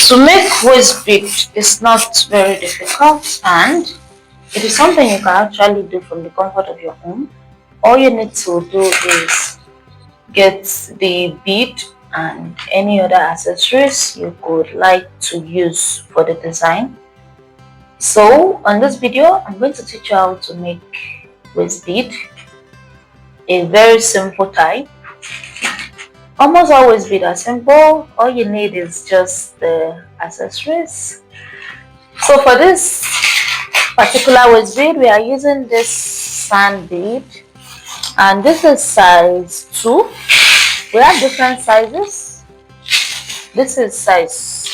To make waist bead is not very difficult, and it is something you can actually do from the comfort of your home. All you need to do is get the bead and any other accessories you could like to use for the design. So on this video, I'm going to teach you how to make waist bead, a very simple type. Almost always bead are simple. All you need is just the accessories. So for this particular waist bead, we are using this sand bead, and this is size 2. We have different sizes. This is size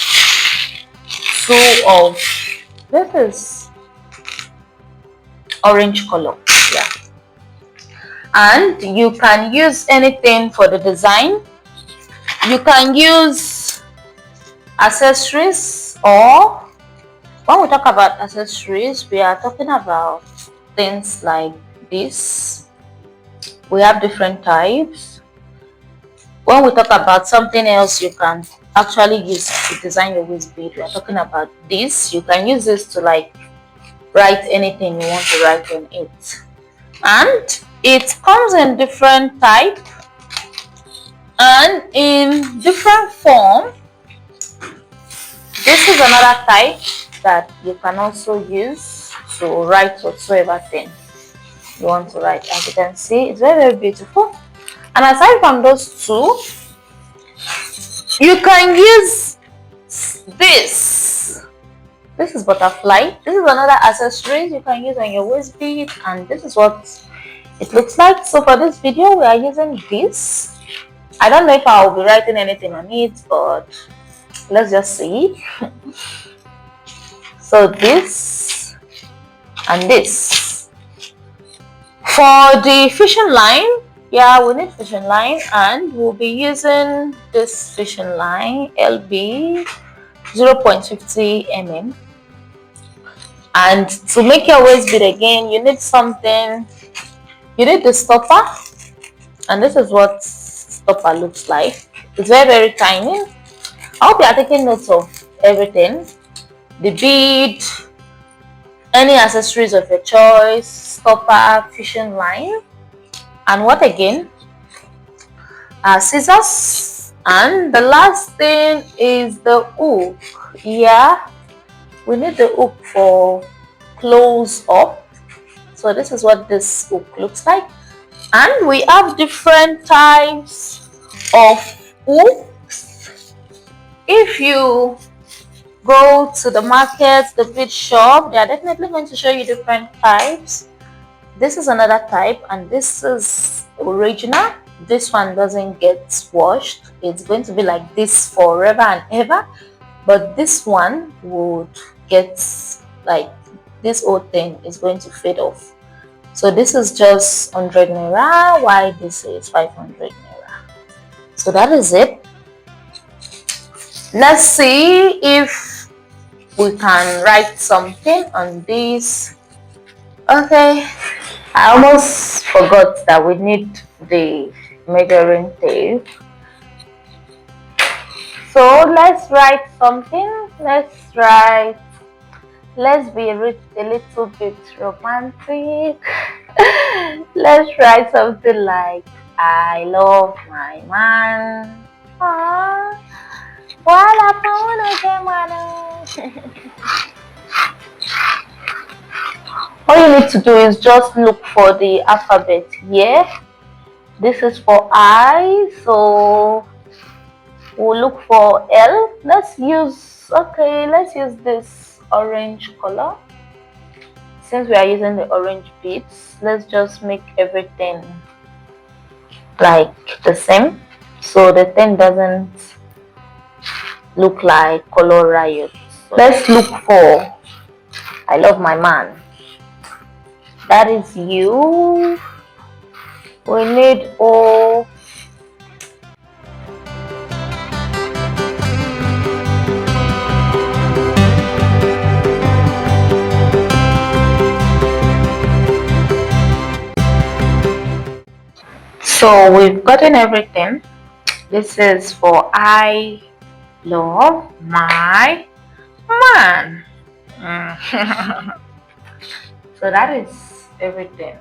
2 of, this is orange color, yeah. And you can use anything for the design. You can use accessories, or when we talk about accessories, we are talking about things like this. We have different types. When we talk about something else you can actually use to design your waist bead, we are talking about this. You can use this to like write anything you want to write on it. And it comes in different type and in different form. This is another type that you can also use to write whatsoever thing you want to write. As you can see, it's very, very beautiful. And aside from those two, you can use this. This is butterfly. This is another accessory you can use on your waist bead, and this is what it looks like. So for this video, we are using this. I don't know if I will be writing anything on it, but let's just see. So this and this. For the fishing line, yeah, we need fishing line, and we'll be using this fishing line LB 0.50 mm. And to make your waist bead again, you need something. You need the stopper, and this is what stopper looks like. It's very, very tiny. I hope you are taking notes of everything. The bead, any accessories of your choice, stopper, fishing line, and what again? Scissors, and the last thing is the hook. Yeah, we need the hook for close up. So this is what this hook looks like, and we have different types of hooks. If you go to the market, the bead shop, they are definitely going to show you different types. This is another type, and this is original. This one doesn't get washed. It's going to be like this forever and ever, but this one would get like this whole thing is going to fade off. So this is just 100 naira, while this is 500 naira. So that is it. Let's see if we can write something on this. Okay, I almost forgot that we need the measuring tape. So let's write something. Let's be a little bit romantic. Let's write something like, I love my man. Aww. All you need to do is just look for the alphabet here. This is for I, so we'll look for L. Let's use this orange color. Since we are using the orange beads, let's just make everything like the same, so the thing doesn't look like color riot. So let's look for I love my man. That is you. We need O. So we've gotten everything. This is for I, love my man. Mm. So that is everything.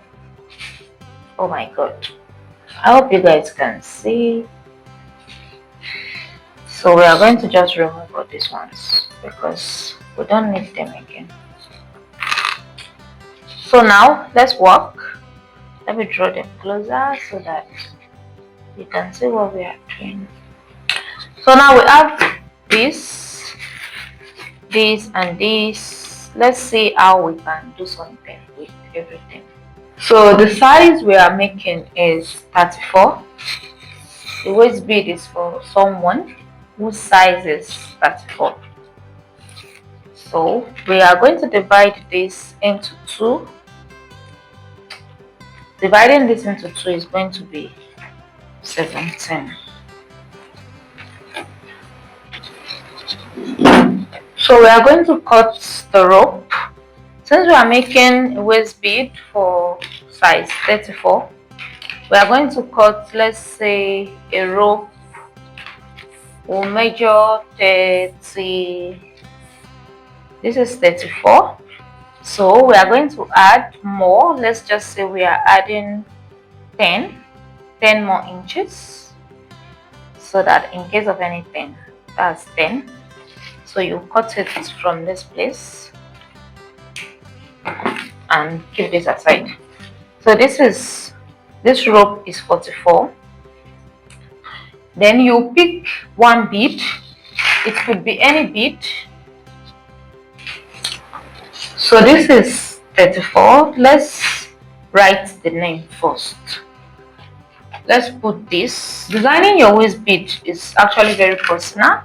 Oh my god. I hope you guys can see. So we are going to just remove all these ones because we don't need them again. So now let's work. Let me draw them closer so that you can see what we are doing. So now we have this and this. Let's see how we can do something with everything. So the size we are making is 34. The waist bead is for someone whose size is 34. So we are going to divide this into two. Dividing this into two is going to be 17. So we are going to cut the rope. Since we are making a waist bead for size 34, we are going to cut, let's say, a rope will measure 30. This is 34. So we are going to add more. Let's just say we are adding 10 more inches, so that in case of anything, that's 10. So you cut it from this place and keep this aside. So this rope is 44. Then you pick one bead. It could be any bead. So this is 34. Let's write the name first. Let's put this. Designing your waist bead is actually very personal.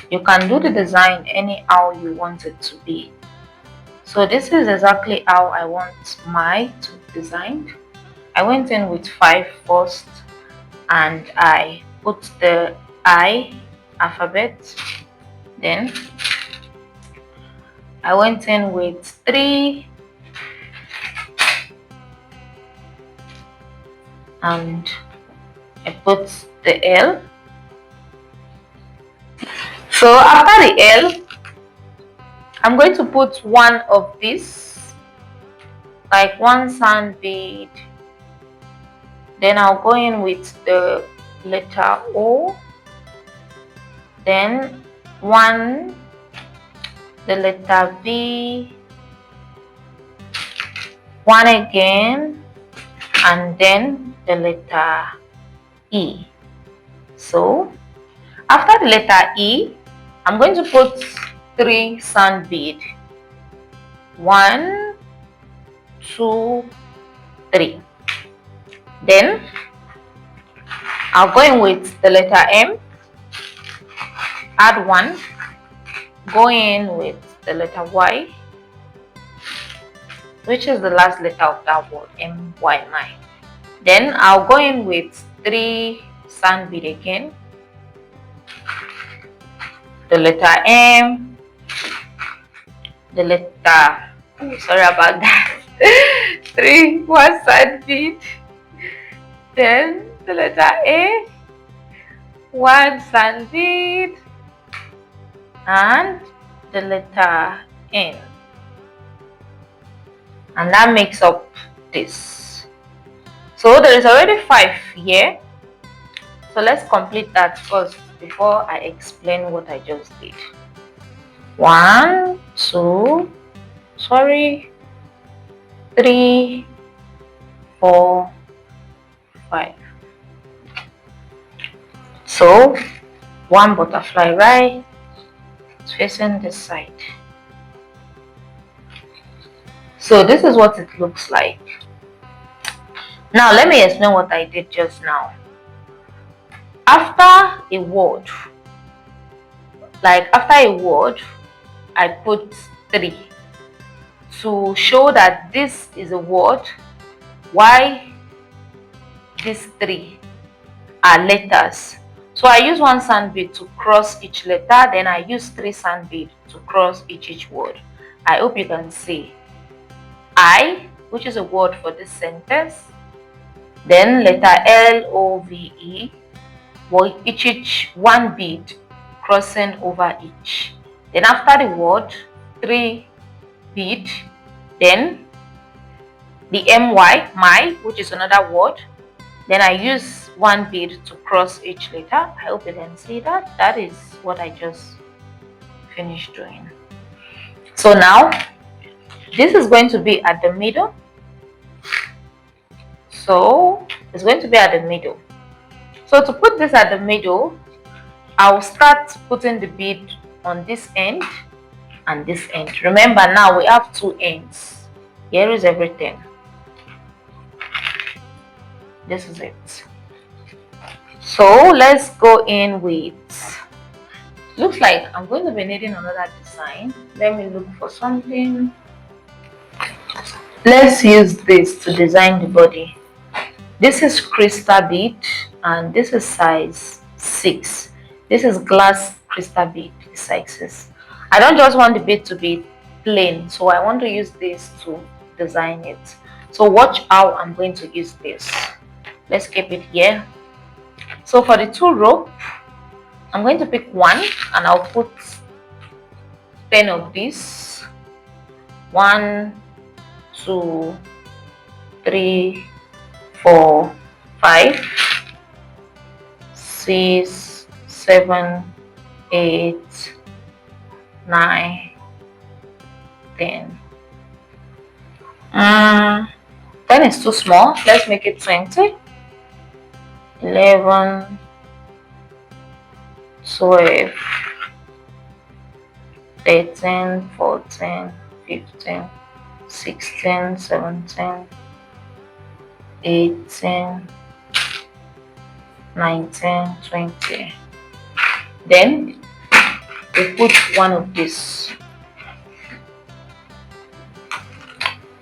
You can do the design anyhow you want it to be. So this is exactly how I want mine to be designed. I went in with 5 first and I put the I alphabet. Then I went in with 3 and I put the L. So after the L, I'm going to put one of these, like one sand bead. Then I'll go in with the letter O. Then the letter B, one again, and then the letter E. So after the letter E, I'm going to put 3 sand bead. 1, 2, 3. Then I'll go in with the letter M, add 1, go in with the letter Y, which is the last letter of that word, MYY. Then I'll go in with 3 sand bead again, the letter M, the letter, sorry about that, 1 sand bead, then the letter A, 1 sand bead, and the letter N. And that makes up this. So there is already 5 here. So let's complete that first before I explain what I just did. 1, 2, 3, 4, 5. So 1 butterfly right facing this side. So this is what it looks like. Now let me explain what I did just now. After a word, I put 3 to show that this is a word. Why these 3 are letters? So I use 1 sand bead to cross each letter, then I use 3 sand bead to cross each word. I hope you can see. I, which is a word for this sentence, then letter LOVE, each 1 bead crossing over each. Then after the word, 3 bead, then the my, which is another word. Then I use 1 bead to cross each letter. I hope you can see that. That is what I just finished doing. So now this is going to be at the middle. So it's going to be at the middle. So to put this at the middle, I'll start putting the bead on this end and this end. Remember, now we have 2 ends. Here is everything. This is it. So let's go in with, looks like I'm going to be needing another design. Let me look for something. Let's use this to design the body. This is crystal bead and this is size 6. This is glass crystal bead, sizes. I don't just want the bead to be plain, so I want to use this to design it. So watch how I'm going to use this. Let's keep it here. So for the 2 rope, I'm going to pick 1 and I'll put 10 of these. 1, 2, 3, 4, 5, 6, 7, 8, 9, 10. 10 is too small. Let's make it 20. 11, 12, 13, 14, 15, 16, 17, 18, 19, 20. Then we put 1 of this.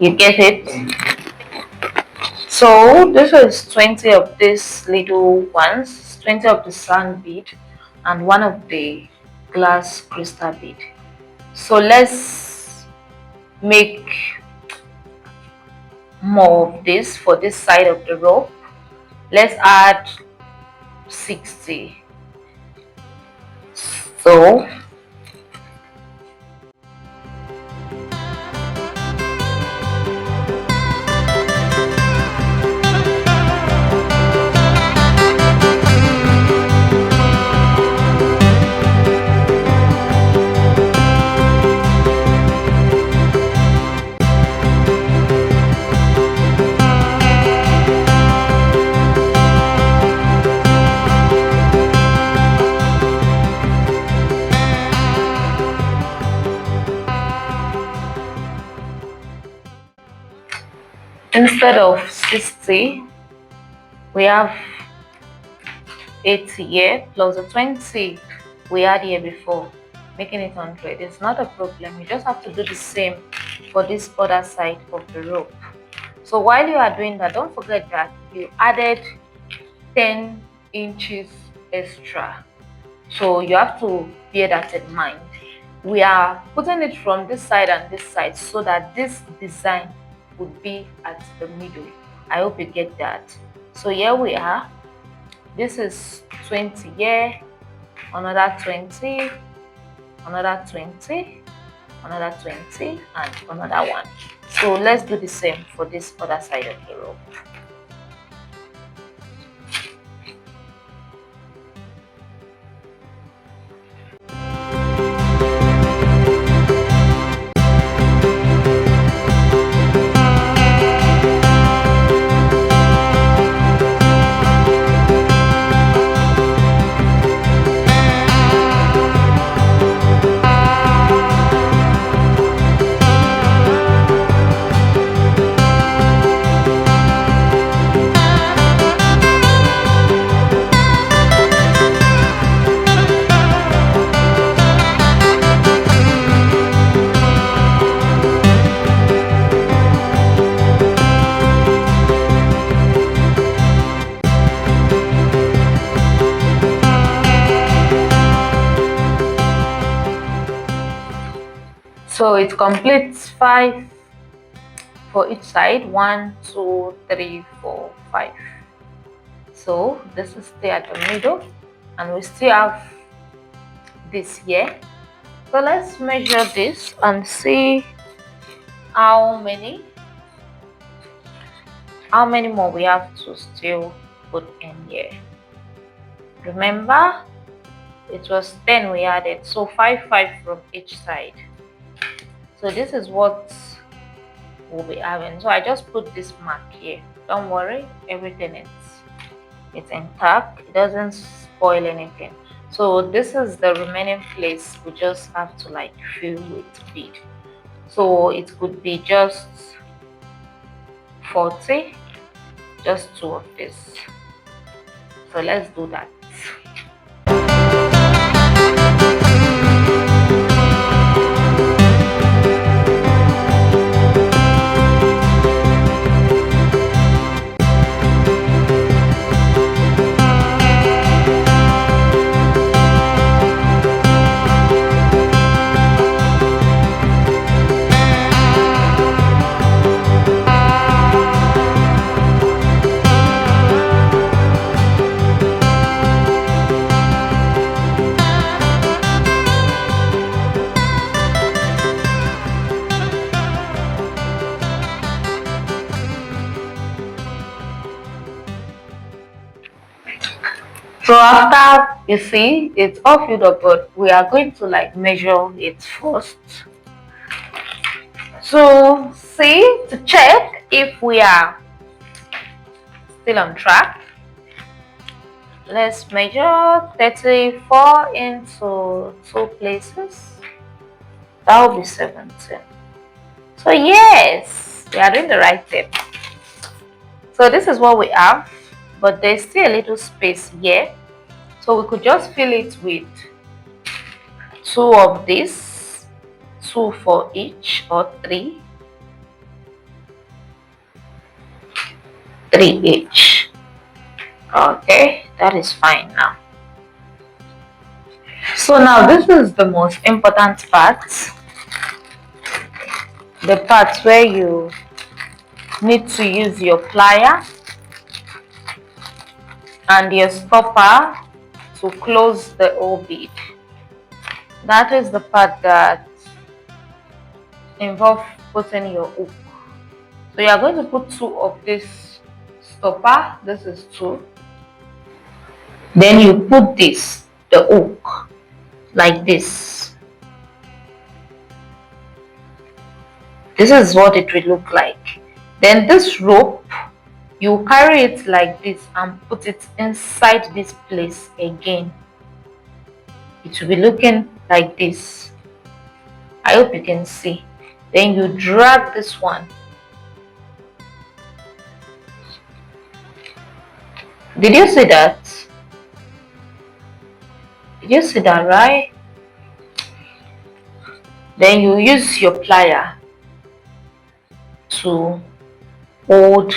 You get it? So this is 20 of these little ones, 20 of the sand bead and 1 of the glass crystal bead. So let's make more of this for this side of the rope. Let's add 60. So instead of 60, we have 80 here plus the 20 we had here before, making it 100. It's not a problem. You just have to do the same for this other side of the rope. So while you are doing that, don't forget that you added 10 inches extra. So you have to bear that in mind. We are putting it from this side and this side so that this design would be at the middle. I hope you get that. So here we are. This is 20 here, another 20, another 20, another 20, and another 1. So let's do the same for this other side of the rope. So it completes 5 for each side. 1, 2, 3, 4, 5. So this is still at the middle, and we still have this here. So let's measure this and see how many more we have to still put in here. Remember, it was 10 we added, so 5 from each side. So this is what we'll be having. So I just put this mark here. Don't worry, everything is it's intact, it doesn't spoil anything. So this is the remaining place we just have to like fill with bead. So it could be just 40, just 2 of this. So let's do that. So after you see it's all filled up, but we are going to like measure it first. So see, to check if we are still on track, let's measure 34 into 2 places. That will be 17. So yes, we are doing the right thing. So this is what we have, but there's still a little space here. So we could just fill it with 2 of this, 2 for each, or 3 each. Okay, that is fine now. So now this is the most important part, the part where you need to use your plier and your stopper to close the whole bead. That is the part that involves putting your hook. So you are going to put 2 of this stopper, this is 2. Then you put this, the hook, like this. This is what it will look like. Then this rope, you carry it like this and put it inside this place again. It will be looking like this. I hope you can see. Then you drag this one. Did you see that? Did you see that, right? Then you use your plier to hold,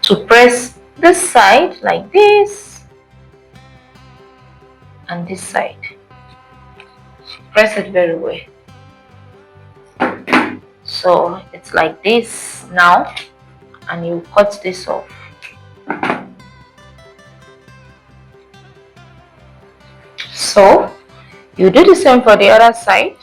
to press this side like this and this side. Press it very well. So it's like this now, and you cut this off. So you do the same for the other side.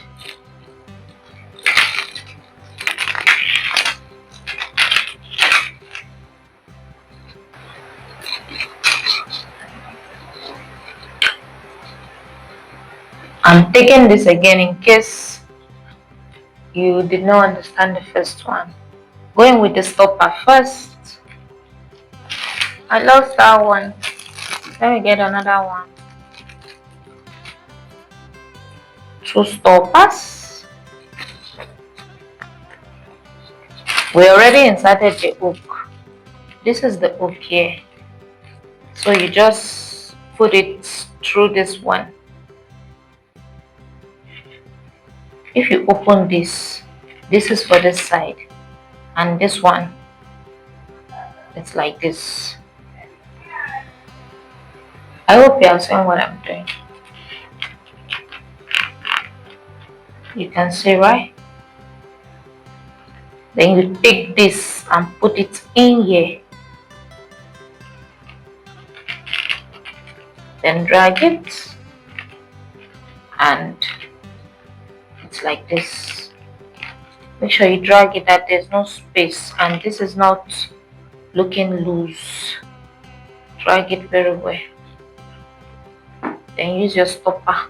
I'm taking this again in case you did not understand the first one. Going with the stopper first. I lost that one. Let me get another one. 2 stoppers. We already inserted the hook. This is the hook here. So you just put it through this one. If you open this, this is for this side, and this one, it's like this. I hope you are seeing what I'm doing. You can see, right? Then you take this and put it in here. then drag it, and it's like this. Make sure you drag it that there's no space and this is not looking loose. Drag it very well. Then use your stopper.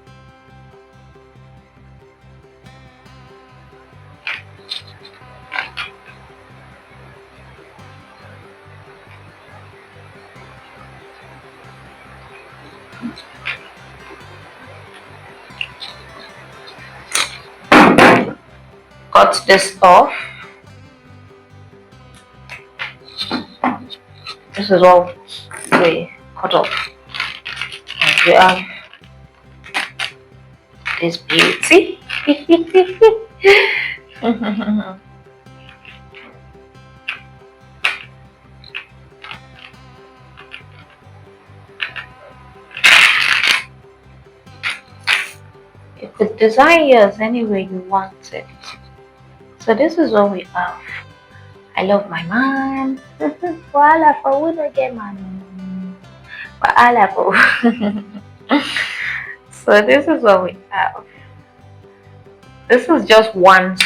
Cut this off. This is what we cut off. And we have this beauty. You could design yours any way you want it. So this is what we have. I love my man. Wala pa una get man. Wala po. So this is what we have. This is just one